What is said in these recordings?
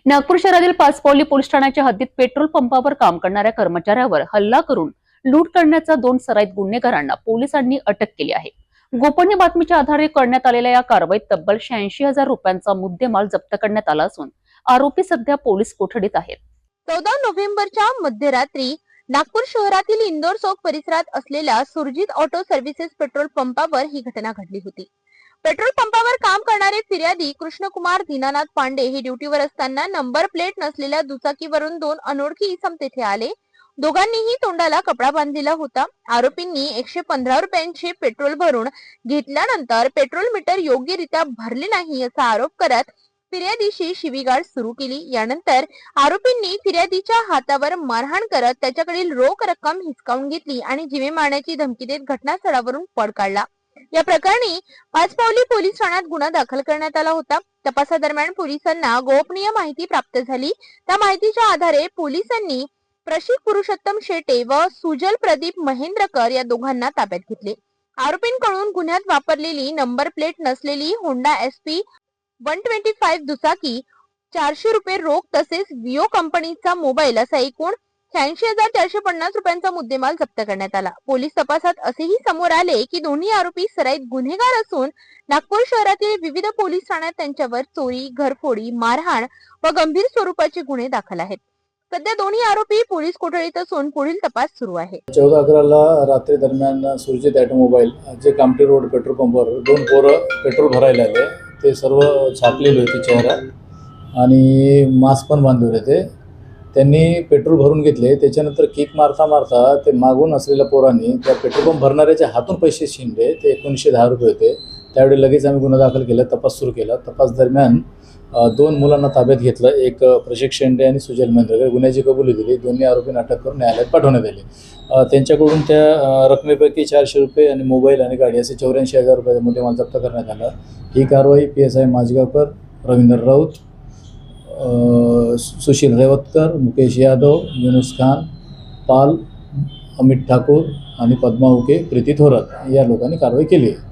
नागपूर शहरातील पाचपावली पोलीस ठाण्याच्या हद्दीत पेट्रोल पंपावर काम करणाऱ्या कर्मचाऱ्यावर हल्ला करून लूट करण्याचा 2 सराईत गुन्हेगारांना पोलिसांनी अटक केली आहे। गोपनीय बातमीच्या आधारे करण्यात आलेल्या या कारवाईत तब्बल 86,000 रुपयांचा मुद्देमाल जप्त करण्यात आला असून आरोपी सध्या पोलीस कोठडीत आहेत। 14 नोव्हेंबरच्या मध्यरात्री नागपूर शहरातील इंदोर चौक परिसरात असलेल्या सुरजित ऑटो सर्व्हिसेस पेट्रोल पंपावर ही घटना घडली होती। पेट्रोल पंपावर काम करणारे फिर्यादी कृष्णकुमार दीनानाथ पांडे हे ड्युटीवर असताना नंबर प्लेट नसलेल्या दुचाकीवरून 2 अनोळखी इसम तेथे आले। दोघांनीही तोंडाला कपडा बांधलेला होता। आरोपींनी 115 रुपयांचे पेट्रोल भरून घेतल्यानंतर पेट्रोल मीटर योग्यरित्या भरले नाही असा आरोप करत फिर्यादीशी शिवीगाळ सुरू केली। यानंतर आरोपींनी फिर्यादीच्या हातावर मारहाण करत त्याच्याकडील रोख रक्कम हिसकावून घेतली आणि जीवे मारण्याची धमकी देत घटनास्थळावरून पळ काढला। या प्रकरणी पाचपावली पोलीस ठाण्यात गुन्हा दाखल करण्यात आला होता। तपासादरम्यान पोलिसांना गोपनीय माहिती प्राप्त झाली। त्या माहितीच्या आधारे पोलिसांनी प्रशिक पुरुषोत्तम शेटे व सुजल प्रदीप महेंद्रकर या दोघांना ताब्यात घेतले। आरोपींकडून गुन्ह्यात वापरलेली नंबर प्लेट नसलेली होंडा SP 125 दुचाकी, 400 रुपये रोख तसेच विओ कंपनीचा मोबाईल असा एकूण 86,450 रुपयांचा मुद्देमाल जप्त करण्यात आला। पोलीस तपासात असेही समोर आले की दोन्ही आरोपी सराईत गुन्हेगार असून नागपूर शहरातील विविध पोलीस ठाण्यात त्यांच्यावर चोरी, घरफोडी, मारहाण व गंभीर स्वरूपाचे गुन्हे दाखल आहेत। सध्या दोन्ही आरोपी पोलीस कोठडीत असून पुढील तपास सुरू आहे। 14/11 रात्री दरम्यान सुरजित ऑटोमोबाईल जे कामठी रोड पेट्रोल पंपवर 2 पोरं पेट्रोल भरायला आले। ते सर्व छापलेले होते चेहरा आणि मास्क पण बांधलेले होते। त्यांनी पेट्रोल भरून घेतले। त्याच्यानंतर किक मारता मारता ते मागून असलेल्या पोरांनी त्या पेट्रोल पंप भरणाऱ्याच्या हातून पैसे छिनले। ते 1910 रुपये होते। त्यावेळी लगेच आम्ही गुन्हा दाखल केला, तपास सुरू केला। तपास दरम्यान 2 मुलांना ताब्यात घेतलं, एक प्रशिक शेंडे आणि सुजल महेंद्रकर। गुन्ह्याची कबुली दिली। दोन्ही आरोपींना अटक करून न्यायालयात पाठवण्यात आले। त्यांच्याकडून त्या रकमेपैकी 400 रुपये आणि मोबाईल आणि गाडी असे 84,000 रुपयाचा मुद्देमाल जप्त करण्यात आला। ही कारवाई PSI माझगावकर, रवींद्र राऊत, सुशील रेवतकर, मुकेश यादव, युनुस खान, पाल, अमित ठाकूर आणि पद्मा उके, प्रीती थोरात या लोकांनी कारवाई केली आहे।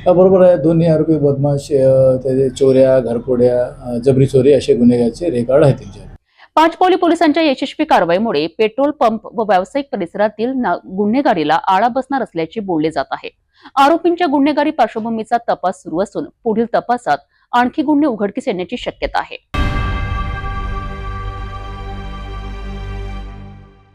बरोबर आहे, दोन्ही आरोपी बदमाश, त्याचे चोऱ्या, घरफोड्या, जबरी चोरी असे गुन्हेगाराचे रेकॉर्ड आहेत त्यांच्यावर। पाचपावली पोलिसांच्या यशस्वी कारवाईमुळे पेट्रोल पंप व व्यावसायिक परिसरातील गुन्हेगारीला आळा बसणार असल्याचे बोलले जात आहे। आरोपींच्या गुन्हेगारी पार्श्वभूमीचा तपास सुरू असून पुढील तपासात आणखी गुन्हे उघडकीस येण्याची शक्यता आहे।